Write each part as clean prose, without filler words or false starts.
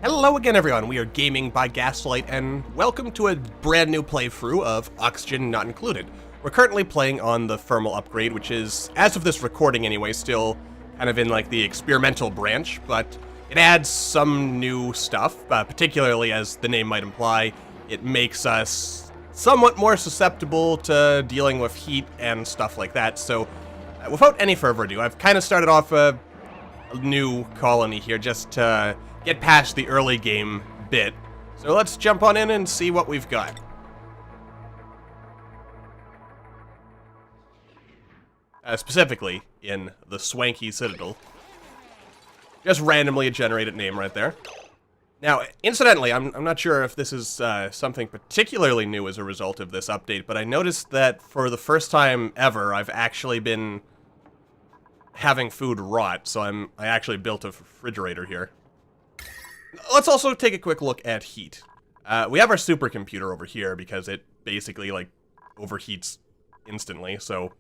Hello again, everyone. We are Gaming by Gaslight, and welcome to a brand new playthrough of Oxygen Not Included. We're currently playing on the thermal upgrade, which is, as of this recording anyway, still kind of in like the experimental branch, but it adds some new stuff, particularly as the name might imply. It makes us somewhat more susceptible to dealing with heat and stuff like that. So, without any further ado, I've kind of started off a new colony here just to get past the early game bit. So let's jump on in and see what we've got. Specifically in the Swanky Citadel. Just randomly a generated name right there. Now, incidentally, I'm not sure if this is something particularly new as a result of this update, but I noticed that for the first time ever, I've actually been having food rot, so I actually built a refrigerator here. Let's also take a quick look at heat. We have our supercomputer over here because it basically, like, overheats instantly, so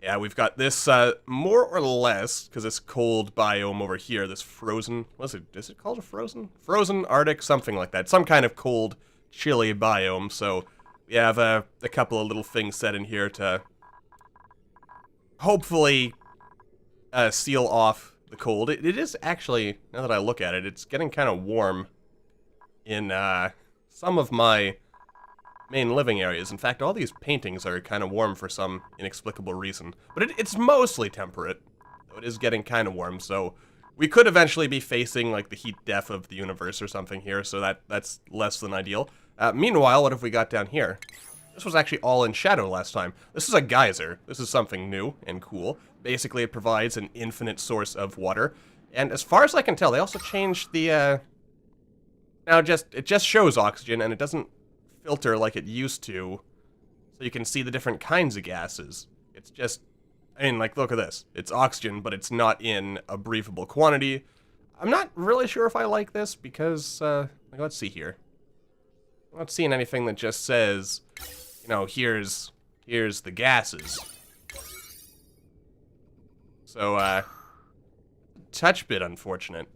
yeah, we've got this, more or less, because this cold biome over here, this frozen, is it called a frozen? Frozen, Arctic, something like that. Some kind of cold, chilly biome, so we have a couple of little things set in here to hopefully seal off the cold. It is actually, now that I look at it, it's getting kind of warm in some of my main living areas. In fact, all these paintings are kind of warm for some inexplicable reason. But it's mostly temperate, though it is getting kind of warm, so we could eventually be facing like the heat death of the universe or something here, so that's less than ideal. Meanwhile, what have we got down here? This was actually all in shadow last time. This is a geyser. This is something new and cool. Basically, it provides an infinite source of water. And as far as I can tell, they also changed the, now it just shows oxygen, and it doesn't filter like it used to. So you can see the different kinds of gases. It's just, I mean, like, look at this. It's oxygen, but it's not in a breathable quantity. I'm not really sure if I like this, because, like, let's see here. I'm not seeing anything that just says, you know, here's the gases. So, touch bit unfortunate.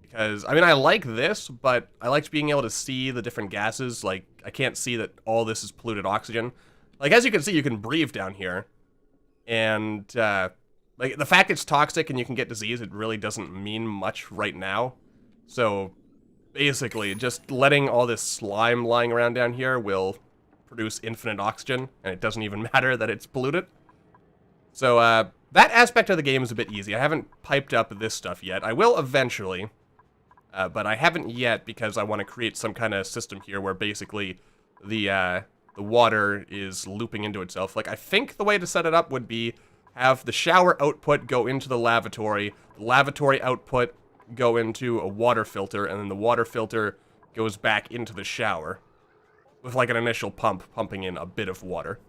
Because, I mean, I like this, but I liked being able to see the different gases. Like, I can't see that all this is polluted oxygen. Like, as you can see, you can breathe down here. And, like, the fact it's toxic and you can get disease, it really doesn't mean much right now. So, basically, just letting all this slime lying around down here will produce infinite oxygen, and it doesn't even matter that it's polluted. So, that aspect of the game is a bit easy. I haven't piped up this stuff yet. I will eventually, but I haven't yet because I want to create some kind of system here where basically the water is looping into itself. Like, I think the way to set it up would be have the shower output go into the lavatory output go into a water filter, and then the water filter goes back into the shower with like an initial pump pumping in a bit of water.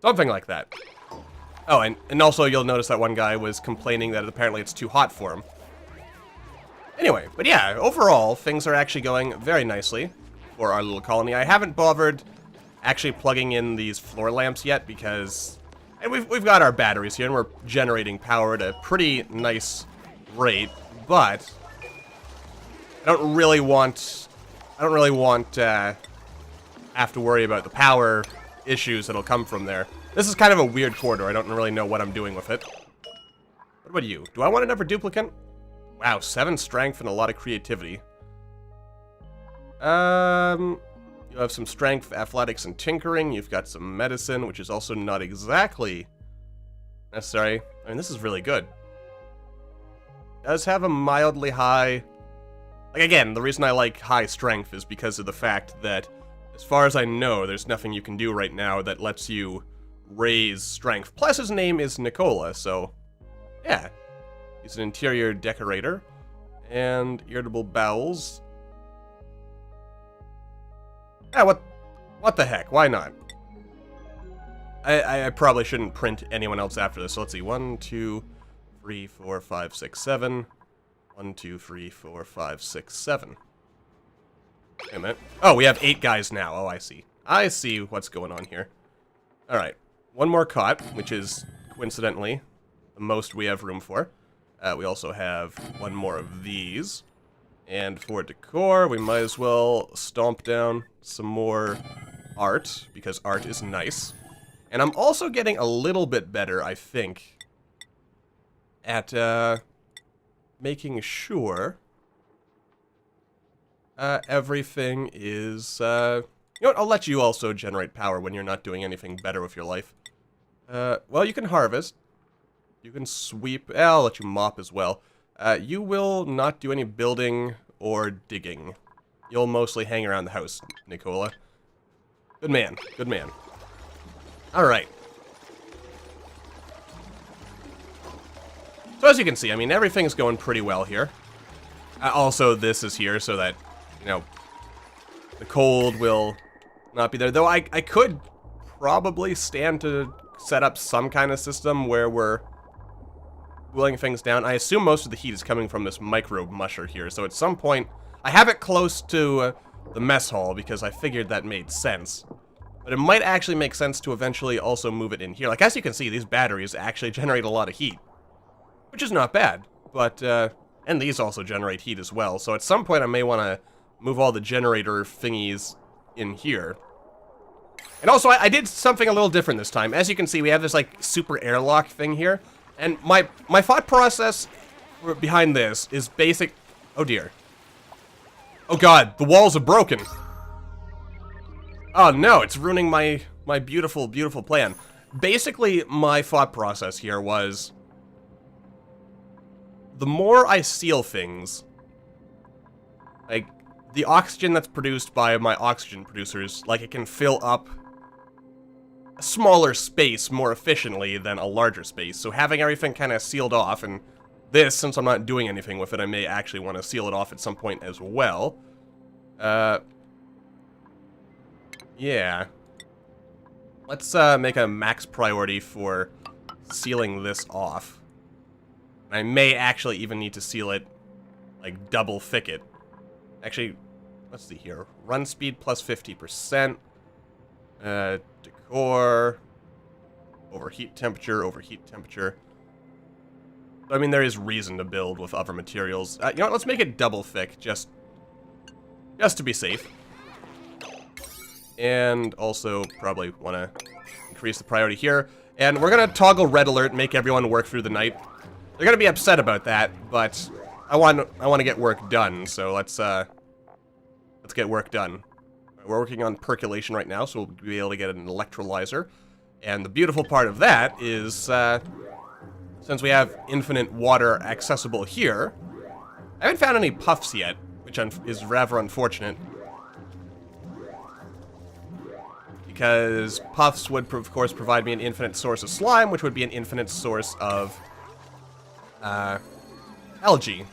Something like that. Oh, and also you'll notice that one guy was complaining that apparently it's too hot for him. Anyway, but yeah, overall, things are actually going very nicely for our little colony. I haven't bothered actually plugging in these floor lamps yet because, and we've got our batteries here and we're generating power at a pretty nice rate, but I don't really want to have to worry about the power issues that'll come from there. This is kind of a weird corridor. I don't really know what I'm doing with it. What about you? Do I want another duplicate? Wow, 7 strength and a lot of creativity. You have some strength, athletics, and tinkering. You've got some medicine, which is also not exactly necessary. I mean, this is really good. Does have a mildly high... Like, again, the reason I like high strength is because of the fact that, as far as I know, there's nothing you can do right now that lets you raise strength. Plus, his name is Nicola, so yeah. He's an interior decorator. And irritable bowels. Yeah, what the heck? Why not? I probably shouldn't print anyone else after this. So let's see. 1, 2, 3, 4, 5, 6, 7. 1, 2, 3, 4, 5, 6, 7. Wait a minute. Oh, we have 8 guys now. Oh, I see. I see what's going on here. Alright. One more cot, which is, coincidentally, the most we have room for. We also have one more of these. And for decor, we might as well stomp down some more art, because art is nice. And I'm also getting a little bit better, I think, at making sure everything is... you know what, I'll let you also generate power when you're not doing anything better with your life. Well, you can harvest. You can sweep. I'll let you mop as well. You will not do any building or digging. You'll mostly hang around the house, Nicola. Good man. Good man. Alright. So as you can see, I mean, everything's going pretty well here. Also, this is here so that, you know, the cold will not be there. Though I could probably stand to set up some kind of system where we're cooling things down. I assume most of the heat is coming from this micro musher here. So at some point, I have it close to the mess hall because I figured that made sense. But it might actually make sense to eventually also move it in here. Like, as you can see, these batteries actually generate a lot of heat, which is not bad. But, and these also generate heat as well. So at some point, I may want to move all the generator thingies in here. And also, I did something a little different this time. As you can see, we have this, like, super airlock thing here. And my thought process behind this is basic... Oh, dear. Oh, God. The walls are broken. Oh, no. It's ruining my beautiful, beautiful plan. Basically, my thought process here was... the more I seal things... like, the oxygen that's produced by my oxygen producers, like, it can fill up a smaller space more efficiently than a larger space. So having everything kind of sealed off, and this, since I'm not doing anything with it, I may actually want to seal it off at some point as well. Yeah. Let's make a max priority for sealing this off. I may actually even need to seal it, like, double thick it. Actually, let's see here. Run speed plus 50%. Decor. Overheat temperature, overheat temperature. I mean, there is reason to build with other materials. You know what, let's make it double thick, just to be safe. And also probably want to increase the priority here. And we're going to toggle red alert, make everyone work through the night. They're going to be upset about that, but I want to get work done, so let's get work done. We're working on percolation right now, so we'll be able to get an electrolyzer. And the beautiful part of that is, since we have infinite water accessible here, I haven't found any puffs yet, which is rather unfortunate. Because puffs would, of course, provide me an infinite source of slime, which would be an infinite source of algae.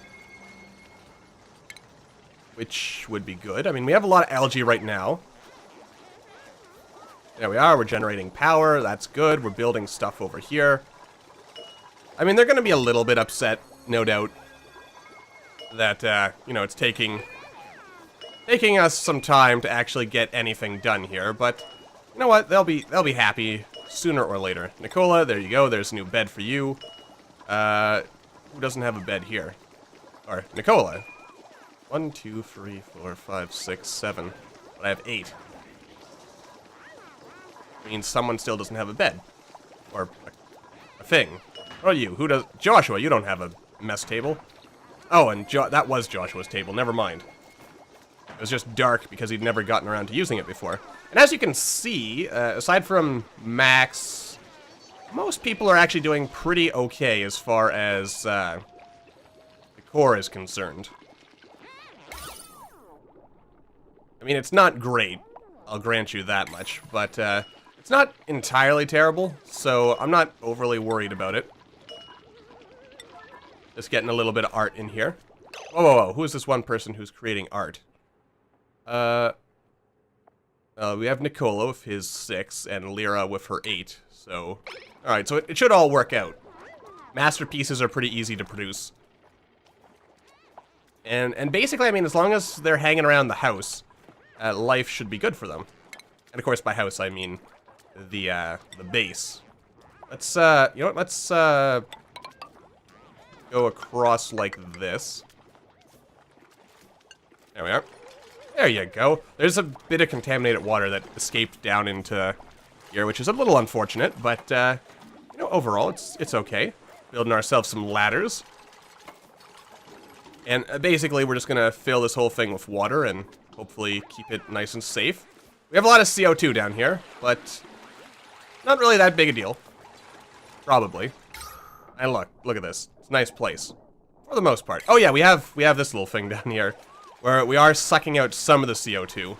Which would be good. I mean, we have a lot of algae right now. There we are. We're generating power. That's good. We're building stuff over here. I mean, they're going to be a little bit upset, no doubt, that, you know, it's taking us some time to actually get anything done here. But, you know what? They'll be happy sooner or later. Nicola, there you go. There's a new bed for you. Who doesn't have a bed here? Or, Nicola. 1, 2, 3, 4, 5, 6, 7. But I have 8. Means someone still doesn't have a bed. Or a thing. What are you? Who does... Joshua, you don't have a mess table. Oh, and that was Joshua's table. Never mind. It was just dark because he'd never gotten around to using it before. And as you can see, aside from Max, most people are actually doing pretty okay as far as the core is concerned. I mean, it's not great, I'll grant you that much, but it's not entirely terrible, so I'm not overly worried about it. Just getting a little bit of art in here. Whoa, whoa, whoa, who is this one person who's creating art? We have Nicola with his 6, and Lyra with her 8, so... Alright, so it should all work out. Masterpieces are pretty easy to produce. And basically, I mean, as long as they're hanging around the house, life should be good for them. And of course, by house, I mean the base. Let's, you know what, let's go across like this. There we are. There you go. There's a bit of contaminated water that escaped down into here, which is a little unfortunate, but, you know, overall, it's okay. Building ourselves some ladders. And basically, we're just gonna fill this whole thing with water and hopefully keep it nice and safe. We have a lot of CO2 down here, but not really that big a deal. Probably. And look at this. It's a nice place. For the most part. Oh yeah, we have this little thing down here where we are sucking out some of the CO2.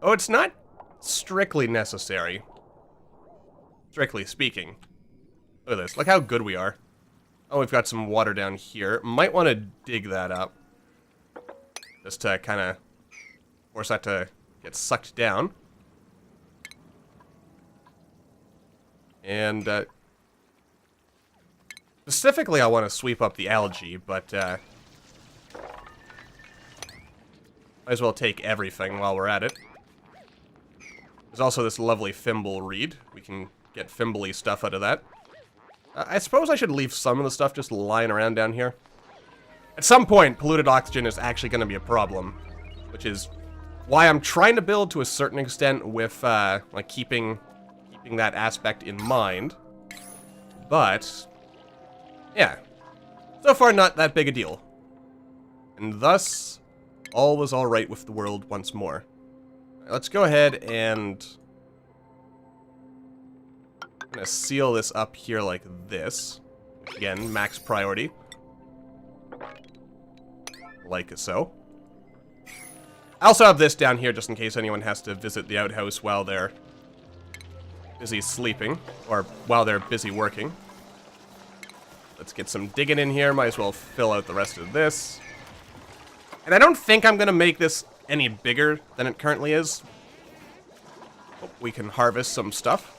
Oh, it's not strictly necessary. Strictly speaking. Look at this. Look how good we are. Oh, we've got some water down here. Might want to dig that up. Just to kind of force that to get sucked down. And, specifically, I want to sweep up the algae, but, might as well take everything while we're at it. There's also this lovely thimble reed. We can get thimbly stuff out of that. I suppose I should leave some of the stuff just lying around down here. At some point, polluted oxygen is actually going to be a problem, which is why I'm trying to build to a certain extent with, like, keeping that aspect in mind. But, yeah. So far, not that big a deal. And thus, all was alright with the world once more. Let's go ahead and I'm gonna seal this up here like this. Again, max priority. Like so. I also have this down here just in case anyone has to visit the outhouse while they're busy sleeping, or while they're busy working. Let's get some digging in here. Might as well fill out the rest of this. And I don't think I'm gonna make this any bigger than it currently is. Hope we can harvest some stuff.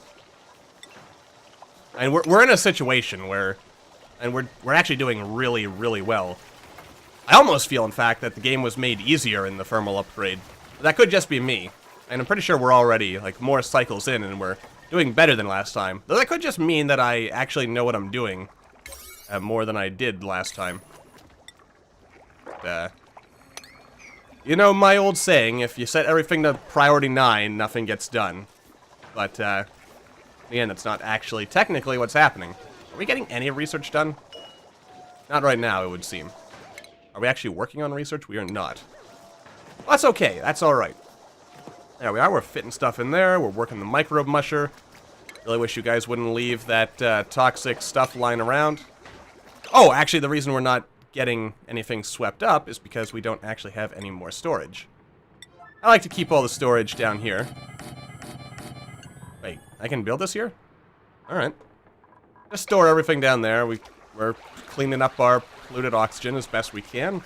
And we're in a situation where, and we're actually doing really, really well. I almost feel, in fact, that the game was made easier in the thermal upgrade. But that could just be me. And I'm pretty sure we're already, like, more cycles in and we're doing better than last time. Though that could just mean that I actually know what I'm doing more than I did last time. But, you know my old saying, if you set everything to priority 9, nothing gets done. But, again, that's not actually technically what's happening. Are we getting any research done? Not right now, it would seem. Are we actually working on research? We are not. Well, that's okay. That's alright. There we are. We're fitting stuff in there. We're working the microbe musher. Really wish you guys wouldn't leave that toxic stuff lying around. Oh, actually, the reason we're not getting anything swept up is because we don't actually have any more storage. I like to keep all the storage down here. Wait, I can build this here? Alright. Just store everything down there. We're cleaning up our polluted oxygen as best we can.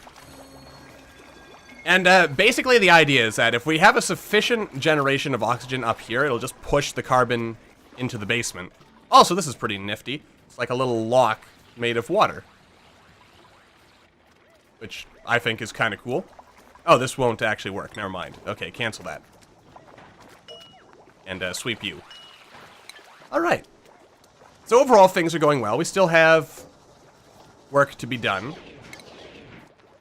And basically the idea is that if we have a sufficient generation of oxygen up here, it'll just push the carbon into the basement. Also, this is pretty nifty. It's like a little lock made of water. Which I think is kind of cool. Oh, this won't actually work. Never mind. Okay, cancel that. And sweep you. Alright. So overall, things are going well. We still have work to be done.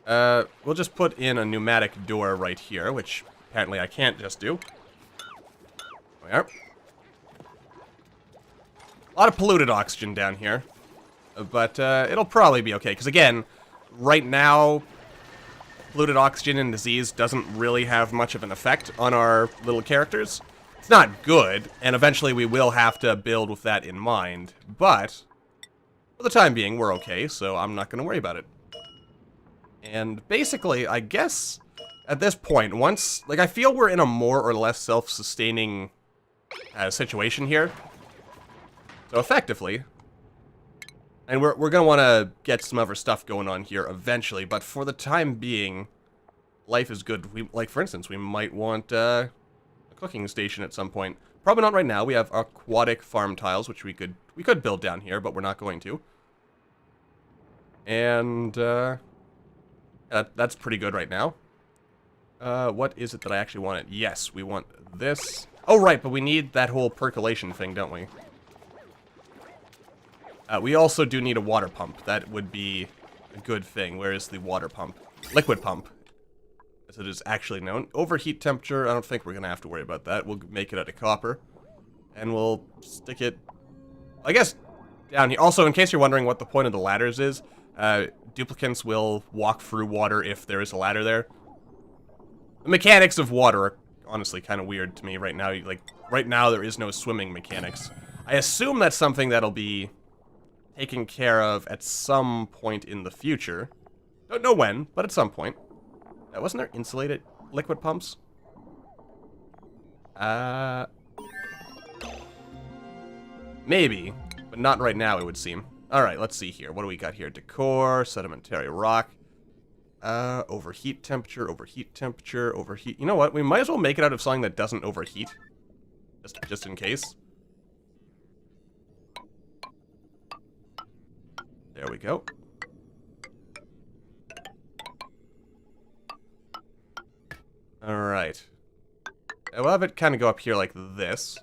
We'll just put in a pneumatic door right here, which apparently I can't just do. There we are. A lot of polluted oxygen down here. But it'll probably be okay, because again, right now, polluted oxygen and disease doesn't really have much of an effect on our little characters. It's not good, and eventually we will have to build with that in mind, but for the time being, we're okay, so I'm not going to worry about it. And basically, I guess, at this point, once, like, I feel we're in a more or less self-sustaining situation here. So effectively, and we're going to want to get some other stuff going on here eventually, but for the time being, life is good. Like, for instance, we might want a cooking station at some point. Probably not right now. We have aquatic farm tiles, which we could build down here, but we're not going to. And that's pretty good right now. What is it that I actually wanted? Yes, we want this. Oh, right, but we need that whole percolation thing, don't we? We also do need a water pump. That would be a good thing. Where is the water pump? Liquid pump, as it is actually known. Overheat temperature, I don't think we're going to have to worry about that. We'll make it out of copper. And we'll stick it, I guess, down here. Also, in case you're wondering what the point of the ladders is, duplicants will walk through water if there is a ladder there. The mechanics of water are honestly kind of weird to me right now. Like, right now there is no swimming mechanics. I assume that's something that'll be taken care of at some point in the future. Don't know when, but at some point. Wasn't there insulated liquid pumps? Maybe, but not right now, it would seem. Alright, let's see here. What do we got here? Decor, sedimentary rock. Overheat temperature, overheat temperature, overheat. You know what? We might as well make it out of something that doesn't overheat. Just in case. There we go. Alright. We'll have it kind of go up here like this.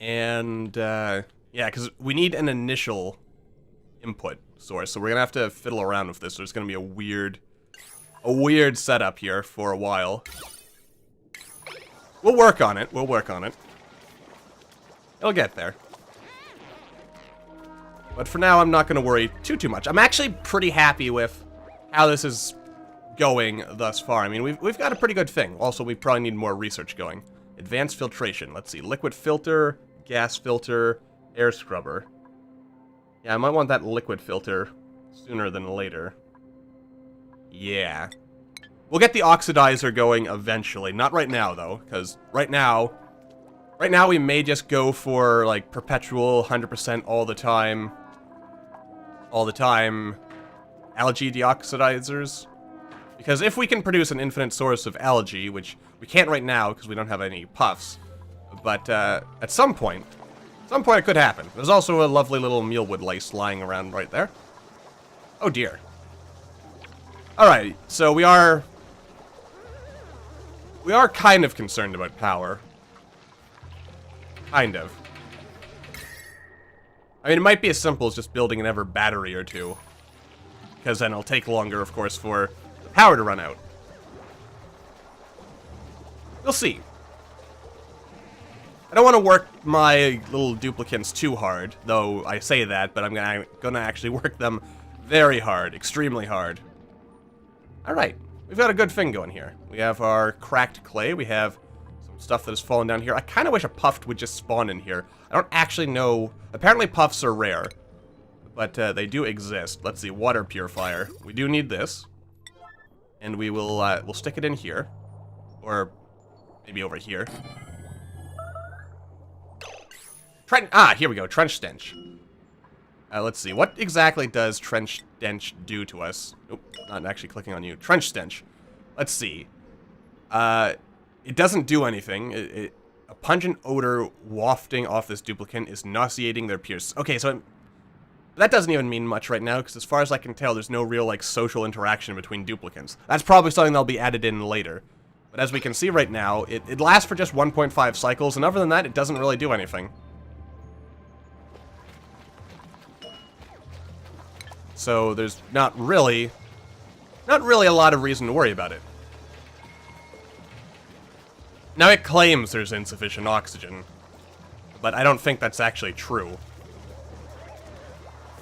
And, yeah, because we need an initial input source, so we're going to have to fiddle around with this. There's going to be a weird setup here for a while. We'll work on it. We'll work on it. It'll get there. But for now, I'm not going to worry too much. I'm actually pretty happy with how this is going thus far. I mean, we've got a pretty good thing. Also, we probably need more research going. Advanced filtration. Let's see. Liquid filter, gas filter, air scrubber. Yeah, I might want that liquid filter sooner than later. Yeah. We'll get the oxidizer going eventually. Not right now, though, because right now we may just go for, like, perpetual, 100% all the time, algae deoxidizers. Because if we can produce an infinite source of algae, which we can't right now because we don't have any puffs, but at some point it could happen. There's also a lovely little mealwood lace lying around right there. Oh dear. Alright, so we are kind of concerned about power. Kind of. I mean, it might be as simple as just building an ever battery or two. Because then it'll take longer, of course, for the power to run out. We'll see. I don't want to work my little duplicants too hard, though I say that, but I'm gonna actually work them very hard, extremely hard. Alright, we've got a good thing going here. We have our cracked clay, we have some stuff that has fallen down here. I kind of wish a puff would just spawn in here. I don't actually know. Apparently puffs are rare, but they do exist. Let's see, water purifier. We do need this. And we will, we'll stick it in here. Or maybe over here. Here we go, trench stench. Let's see, what exactly does trench stench do to us? Nope, not actually clicking on you. Trench stench. Let's see. It doesn't do anything. A pungent odor wafting off this duplicant is nauseating their peers. Okay, so that doesn't even mean much right now, because as far as I can tell, there's no real, like, social interaction between duplicants. That's probably something that'll be added in later. But as we can see right now, it lasts for just 1.5 cycles, and other than that, it doesn't really do anything. So there's not really a lot of reason to worry about it. Now it claims there's insufficient oxygen, but I don't think that's actually true.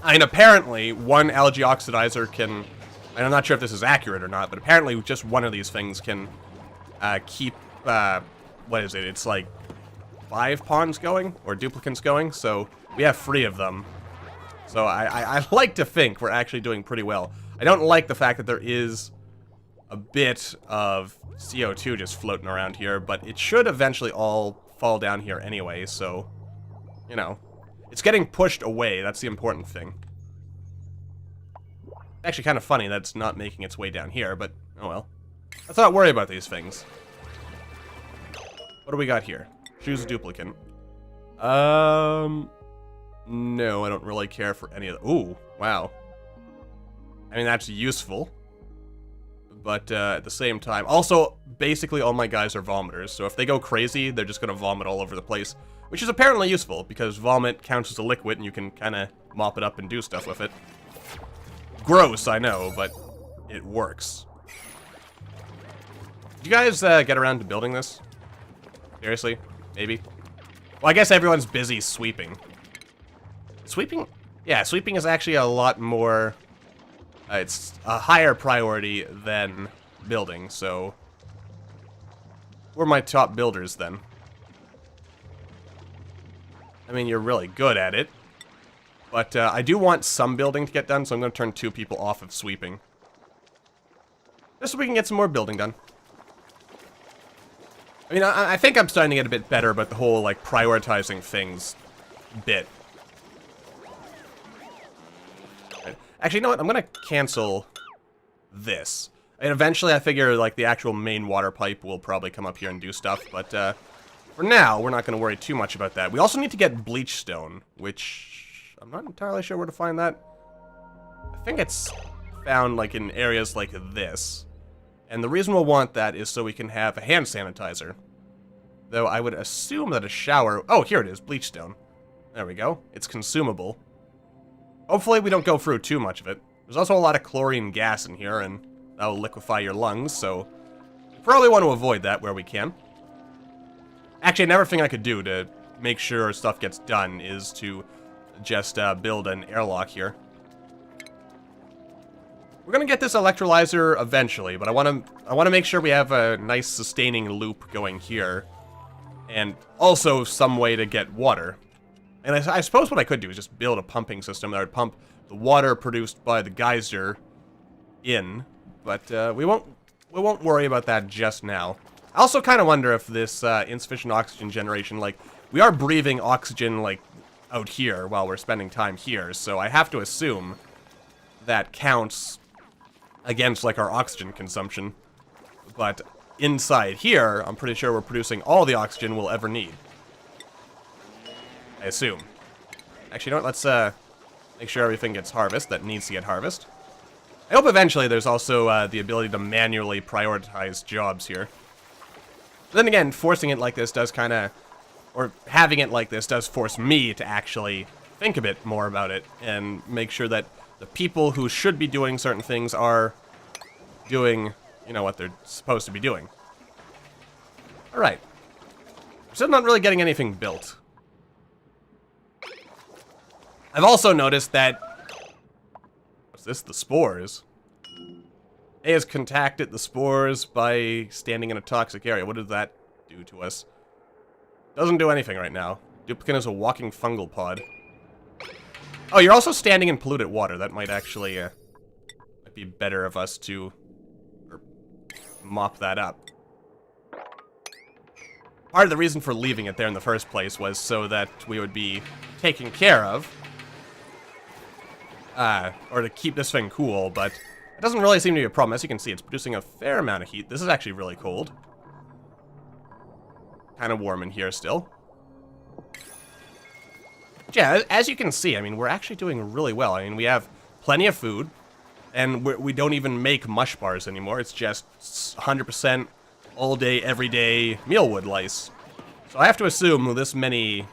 I mean, apparently, one algae oxidizer can, and I'm not sure if this is accurate or not, but apparently just one of these things can keep, what is it? It's like 5 pawns going, or duplicants going, so we have 3 of them. So I like to think we're actually doing pretty well. I don't like the fact that there is a bit of CO2 just floating around here, but it should eventually all fall down here anyway, so, you know. It's getting pushed away, that's the important thing. Actually kind of funny that it's not making its way down here, but oh well. Let's not worry about these things. What do we got here? Choose a duplicant. No, I don't really care for any of the... Ooh, wow. I mean, that's useful. But at the same time... Also, basically all my guys are vomiters, so if they go crazy, they're just going to vomit all over the place. which is apparently useful, because vomit counts as a liquid, and you can kind of mop it up and do stuff with it. Gross, I know, but it works. Did you guys get around to building this? Seriously? Maybe? Well, I guess everyone's busy sweeping. Sweeping? Yeah, sweeping is actually a lot more... it's a higher priority than building, so... Who are my top builders, then? I mean, you're really good at it. But I do want some building to get done, so I'm going to turn 2 people off of sweeping. Just so we can get some more building done. I mean, I think I'm starting to get a bit better about the whole, like, prioritizing things bit. Actually, you know what? I'm going to cancel this. And eventually, I figure, like, the actual main water pipe will probably come up here and do stuff. But for now, we're not going to worry too much about that. We also need to get bleach stone, which I'm not entirely sure where to find that. I think it's found, like, in areas like this. And the reason we'll want that is so we can have a hand sanitizer. Though I would assume that a shower... Oh, here it is, bleach stone. There we go. It's consumable. Hopefully we don't go through too much of it. There's also a lot of chlorine gas in here, and that'll liquefy your lungs, so... probably want to avoid that where we can. Actually, another thing I could do to make sure stuff gets done is to just build an airlock here. We're gonna get this electrolyzer eventually, but I want to make sure we have a nice sustaining loop going here, and also some way to get water. And I suppose what I could do is just build a pumping system that would pump the water produced by the geyser in, but we won't worry about that just now. I also kind of wonder if this insufficient oxygen generation, like, we are breathing oxygen, like, out here while we're spending time here, so I have to assume that counts against, like, our oxygen consumption. But inside here, I'm pretty sure we're producing all the oxygen we'll ever need. I assume. Actually, you know what? Let's make sure everything gets harvested that needs to get harvested. I hope eventually there's also the ability to manually prioritize jobs here. But then again, forcing it like this does kind of... or having it like this does force me to actually think a bit more about it and make sure that the people who should be doing certain things are doing, you know, what they're supposed to be doing. Alright. We're still not really getting anything built. I've also noticed that... what's this? The spores. A has contacted the spores by standing in a toxic area. What does that do to us? Doesn't do anything right now. Duplicant is a walking fungal pod. Oh, you're also standing in polluted water. That might actually might be better of us to mop that up. Part of the reason for leaving it there in the first place was so that we would be taken care of. Or to keep this thing cool, but it doesn't really seem to be a problem. As you can see, it's producing a fair amount of heat. This is actually really cold. Kind of warm in here still. Yeah, as you can see, I mean, we're actually doing really well. I mean, we have plenty of food, and we don't even make mush bars anymore. It's just 100% all day, every day mealwood lice. So I have to assume this many,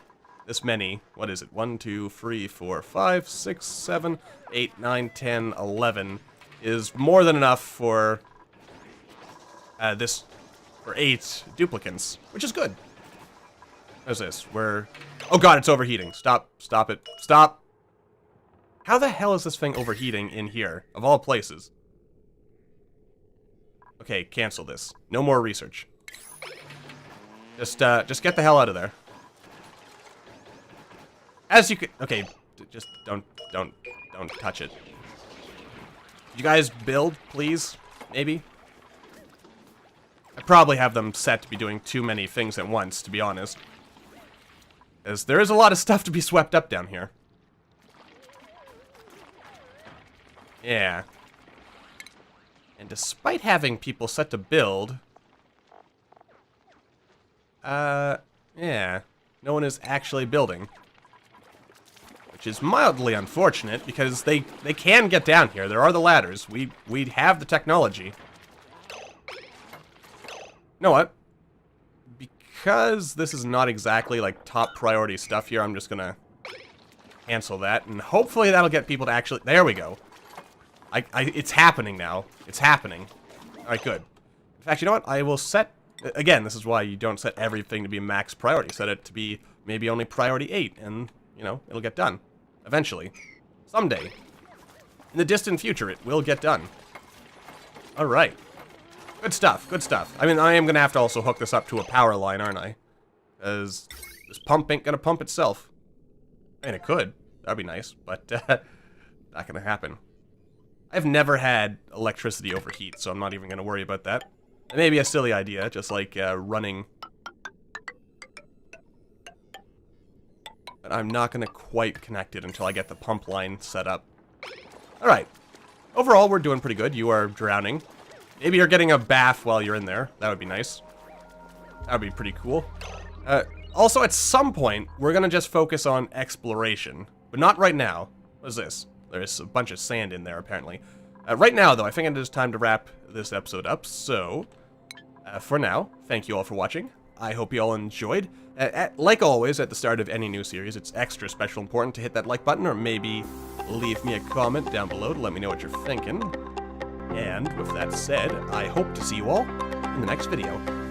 what is it? 1, 2, 3, 4, 5, 6, 7, 8, 9, 10, 11 is more than enough for for 8 duplicants, which is good. What's this? Oh god, it's overheating. Stop it. Stop. How the hell is this thing overheating in here, of all places? Okay, cancel this. No more research. Just get the hell out of there. As you could... okay, just don't touch it. You guys build, please? Maybe? I probably have them set to be doing too many things at once, to be honest. As there is a lot of stuff to be swept up down here. Yeah. And despite having people set to build... yeah. No one is actually building. Which is mildly unfortunate, because they can get down here. There are the ladders. We have the technology. You know what? because this is not exactly, like, top priority stuff here, I'm just gonna cancel that, and hopefully that'll get people to actually... There we go. It's happening now. It's happening. Alright, good. In fact, you know what? I will set... Again, this is why you don't set everything to be max priority. Set it to be maybe only priority 8, and, you know, it'll get done. Eventually. Someday. In the distant future, it will get done. Alright. Good stuff, good stuff. I mean, I am going to have to also hook this up to a power line, aren't I? Because this pump ain't going to pump itself. I mean, it could. That'd be nice, but not going to happen. I've never had electricity overheat, so I'm not even going to worry about that. It may be a silly idea, just like running. But I'm not going to quite connect it until I get the pump line set up. Alright. Overall, we're doing pretty good. You are drowning. Maybe you're getting a bath while you're in there. That would be nice. That would be pretty cool. Also, at some point, we're going to just focus on exploration. But not right now. What is this? There's a bunch of sand in there, apparently. Right now, though, I think it is time to wrap this episode up. So, for now, thank you all for watching. I hope you all enjoyed. Like always, at the start of any new series, it's extra special important to hit that like button, or maybe leave me a comment down below to let me know what you're thinking. And with that said, I hope to see you all in the next video.